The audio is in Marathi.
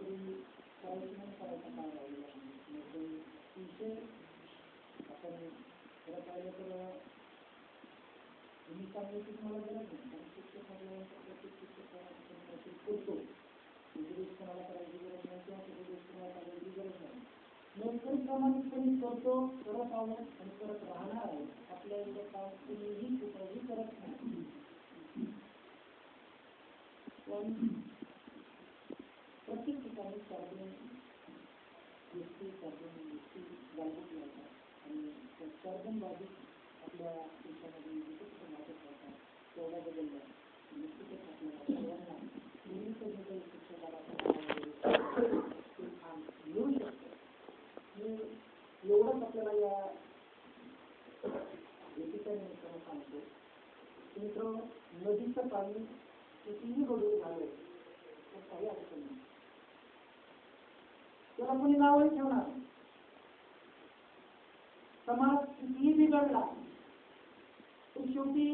कादंबरी करायची म्हणून करायचा काळ राहिलेला नाही. विषय आपण खरं पाहिलं तर तुम्ही सांगितलं तुम्हाला गरज नाही, कारण शिक्षक म्हटल्यानंतर प्रत्येक शिक्षकाला करतो उपदेश कोणाला करायची गरज नाही किंवा उपदेश कोणाला करायची गरज नाही. नंतर प्रामाणिकपणे करतो, करत आलो आणि करत राहणार आहे. आपल्या इथं काम कुणीही कुठंही करत नाही. पण प्रत्येक ठिकाणी साधून गोष्टी जागृत राहतात आणि साधन बाजूत आपल्या देशामध्ये विशिष्ट नाटक राहतात. तेवढा बदलला निश्चितच आपल्याला सर्वांना नियमित शिक्षकाला मिळू शकतं. मी एवढंच आपल्याला या भेटीच्या निमित्तानं सांगतो. मित्र, नदीचं पाणी कितीही गढूळ झालं तर काही अडचण नाही, त्याला कोणी नावही ठेवणार. समाज कितीही बिघडला तर शेवटी